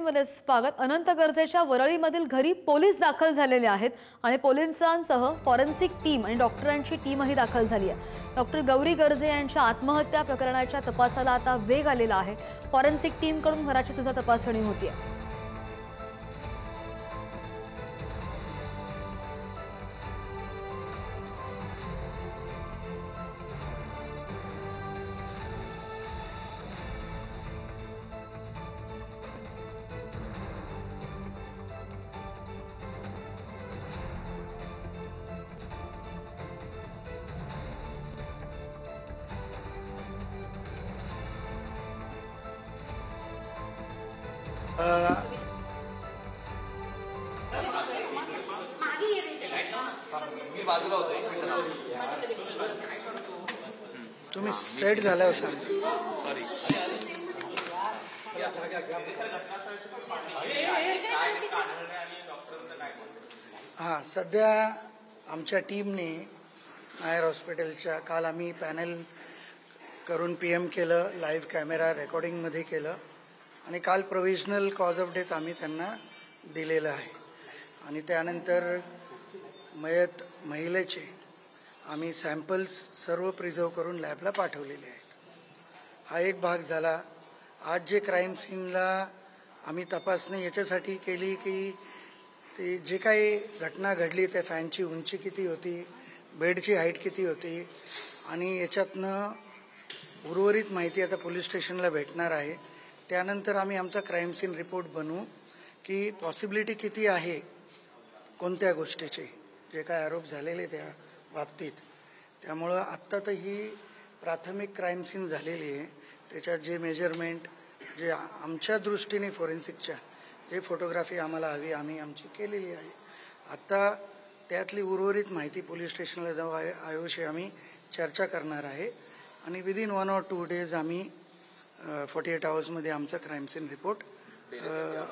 बुलेटिनमध्ये स्वागत। अनंत गर्जेच्या वरळीमधील घरी पोलीस दाखल झालेले आहेत आणि पोलिसांसह फॉरेन्सिक टीम आणि डॉक्टरांची टीमही दाखल झाली आहे। डॉक्टर गौरी गर्जे यांच्या आत्महत्या प्रकरणाच्या तपासाला आता वेग आलेला आहे। फॉरेन्सिक टीमकडून घराची सुद्धा तपासणी होती आहे। तुम्ही सेट झाल्यावर सांग। हां, सध्या आमच्या टीमने नायर हॉस्पिटलच्या काल आम्ही पॅनल करून PM केलं, लाईव्ह कॅमेरा रेकॉर्डिंगमध्ये केलं आणि काल प्रोव्हिजनल कॉज ऑफ डेथ आम्ही त्यांना दिलेलं आहे आणि त्यानंतर मयत महिलेचे आम्ही सॅम्पल्स सर्व प्रिझर्व करून लॅबला पाठवलेले आहेत। हा एक भाग झाला। आज जे क्राईम सीनला आम्ही तपासणी याच्यासाठी केली की ते जे काही घटना घडली त्या फॅनची उंची किती होती, बेडची हाईट किती होती आणि याच्यातनं उर्वरित माहिती आता पोलीस स्टेशनला भेटणार आहे। त्यानंतर आम्ही आमचा क्राईम सीन रिपोर्ट बनवू की पॉसिबिलिटी किती आहे कोणत्या गोष्टीची, जे काय आरोप झालेले त्या बाबतीत। त्यामुळं आत्ता तर ही प्राथमिक क्राईम सीन झालेली आहे। त्याच्यात जे मेजरमेंट जे आमच्या दृष्टीने फॉरेन्सिकच्या जे फोटोग्राफी आम्हाला हवी आम्ही आमची केलेली आहे। आत्ता त्यातली उर्वरित माहिती पोलीस स्टेशनला जाऊ आयोशी आम्ही चर्चा करणार आहे आणि विदिन 1 or 2 days आम्ही 48 hours आमचा क्राईम सीन रिपोर्ट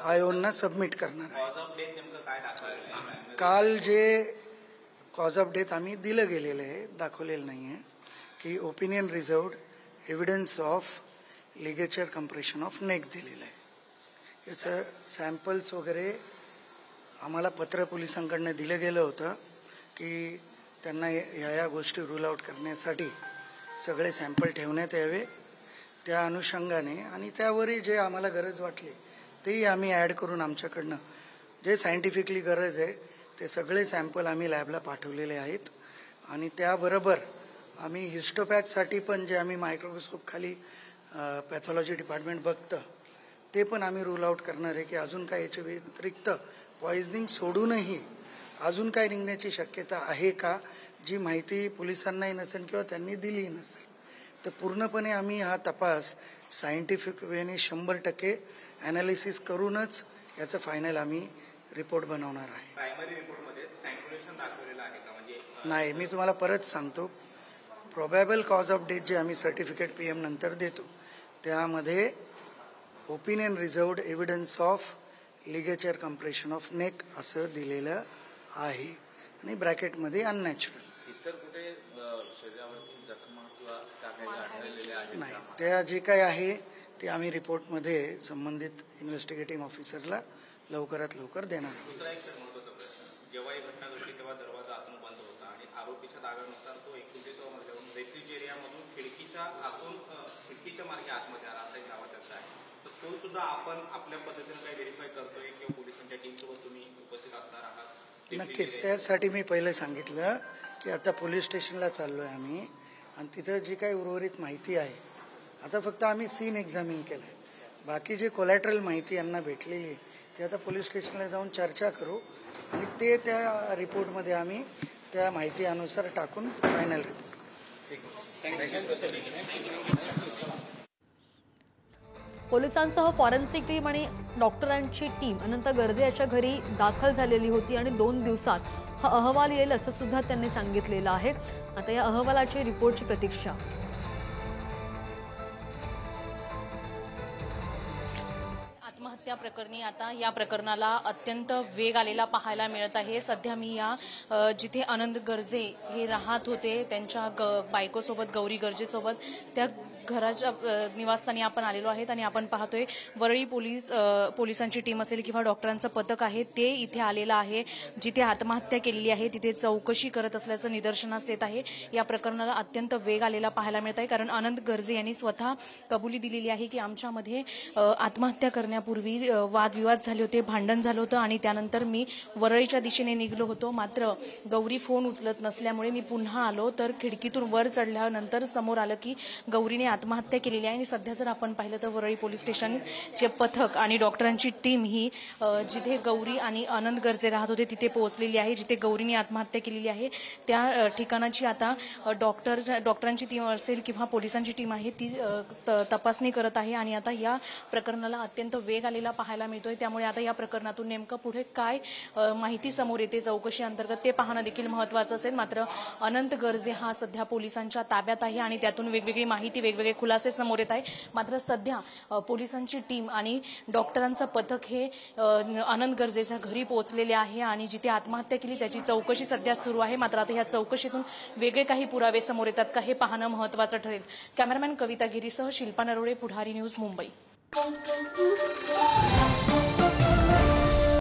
आयोना सबमिट करणार आहे। काल जे कॉज ऑफ डेथ आम्ही दिलं गेलेलं आहे, दाखवलेलं नाही आहे की opinion reserved evidence of ligature compression of neck दिलेलं आहे। याचं सॅम्पल्स वगैरे आम्हाला पत्र पोलिसांकडनं दिलं गेलं होतं की त्यांना या गोष्टी रूल आउट करण्यासाठी सगळे सॅम्पल ठेवण्यात यावे। त्या अनुषंगाने आणि त्यावरही जे आम्हाला गरज वाटली तेही आम्ही ॲड करून आमच्याकडनं जे सायंटिफिकली गरज आहे ते सगळे सॅम्पल आम्ही लॅबला पाठवलेले आहेत आणि त्याबरोबर आम्ही हिस्टोपॅथसाठी पण जे आम्ही मायक्रोस्कोप खाली पॅथॉलॉजी डिपार्टमेंट बघतं ते पण आम्ही रूल आउट करणार आहे की अजून काय याच्या व्यतिरिक्त पॉइझनिंग सोडूनही अजून काय निघण्याची शक्यता आहे का, जी माहिती पोलिसांनाही नसेल किंवा त्यांनी दिली नसेल। तर पूर्णपणे आम्ही हा तपास सायंटिफिक वेने 100% ॲनालिसिस करूनच याचं फायनल आम्ही रिपोर्ट बनवणार आहे। प्रायमरी रिपोर्टमध्ये स्ट्रँग्युलेशन दाखवलेलं आहे का? म्हणजे नाही, मी तुम्हाला परत सांगतो, प्रोबॅबल कॉज ऑफ डेथ जे आम्ही सर्टिफिकेट PM नंतर देतो त्यामध्ये opinion reserved evidence of ligature compression of neck असं दिलेलं आहे आणि ब्रॅकेटमध्ये अननॅचरल। इतर कुठे शरीरावरती जखमा किंवा नाही, त्या जे काय आहे ते आम्ही रिपोर्टमध्ये संबंधित इन्व्हेस्टिगेटिंग ऑफिसरला लवकरात लवकर देणार आहोत। दुसरा एक महत्त्वाचा प्रश्न, जेव्हा ही घटना घडली तेव्हा दरवाजा आतून बंद होता आणि आरोपीच्या दाव्यानुसार तो 29व्या मजल्यावरून रेफ्रिजरेटरमधून खिडकीच्या मार्गे आतमध्ये आला असा एक दावा त्याचा आहे। तर तो सुद्धा आपण आपल्या पद्धतीने काही व्हेरीफाय करतोय किंवा पोलिसांच्या टीमसोबत तुम्ही उपस्थित असणार आहात? नक्कीच, त्यासाठी मी पहिले सांगितलं की आता पोलीस स्टेशनला चाललो आहे आम्ही आणि तिथं जी काही उर्वरित माहिती आहे आता फक्त आम्ही सीन एक्झामिन केलं आहे। बाकी जे कोलॅटरल माहिती यांना भेटलेली ते आता पोलीस स्टेशनला जाऊन चर्चा करू आणि ते त्या रिपोर्टमध्ये आम्ही त्या माहिती अनुसार टाकून फायनल रिपोर्ट करू। पोलिसांसह फॉरेन्सिक टीम आणि डॉक्टरांची टीम अनंत गर्जे याच्या घरी दाखल झालेली होती आणि 2 दिवसात हा अहवाल येईल असं सुद्धा त्यांनी सांगितलेलं आहे। आता या अहवालाची रिपोर्टची प्रतीक्षा। आत्महत्या प्रकरणी आता या प्रकरणाला अत्यंत वेग आलेला पाहायला मिळत आहे। सध्या मी या जिथे अनंत गर्जे हे राहत होते त्यांच्या बायकोसोबत, गौरी गर्जेसोबत, त्या घराच्या निवासस्थानी आपण आलेलो आहेत आणि आपण पाहतोय वरळी पोलिसांची टीम असेल किंवा डॉक्टरांचं पथक आहे ते इथे आलेलं आहे. जिथे आत्महत्या केलेली आहे तिथे चौकशी करत असल्याचं निदर्शनास येत आहे. या प्रकरणाला अत्यंत वेग आलेला पाहायला मिळत आहे, कारण अनंत गर्जे यांनी स्वतः कबुली दिलेली आहे की आमच्यामध्ये आत्महत्या करण्यापूर्वी वादविवाद झाले होते, भांडण झालं होतं आणि त्यानंतर मी वरळीच्या दिशेने निघलो होतो. मात्र गौरी फोन उचलत नसल्यामुळे मी पुन्हा आलो, तर खिडकीतून वर चढल्यानंतर समोर आलं की गौरीने आत्महत्या केलेली आहे. आणि सध्या जर आपण पाहिलं तर वरळी पोलीस स्टेशनचे पथक आणि डॉक्टरांची टीम ही जिथे गौरी आणि अनंत गर्जे राहत होते तिथे पोहोचलेली आहे. जिथे गौरीने आत्महत्या केलेली आहे त्या ठिकाणाची आता डॉक्टरांची टीम असेल किंवा पोलिसांची टीम आहे ती तपासणी करत आहे. आणि आता या प्रकरणाला अत्यंत वेग आलेला पाहायला मिळतोय. त्यामुळे आता या प्रकरणातून नेमकं पुढे काय माहिती समोर येते चौकशी अंतर्गत ते पाहणं देखील महत्त्वाचं असेल. मात्र अनंत गर्जे हा सध्या पोलिसांच्या ताब्यात आहे आणि त्यातून वेगवेगळी माहिती, वेगवेगळे खुलासे समोर येत आहे. मात्र सध्या पोलिसांची टीम आणि डॉक्टरांचं पथक हे अनंत गर्जेच्या घरी पोहोचलेले आहे आणि जिथे आत्महत्या केली त्याची चौकशी सध्या सुरू आहे. मात्र आता या चौकशीतून वेगळे काही पुरावे समोर येतात का हे पाहणं महत्त्वाचं ठरेल. कॅमेरामॅन कविता गिरीसह शिल्पा नरोडे, पुढारी न्यूज, मुंबई.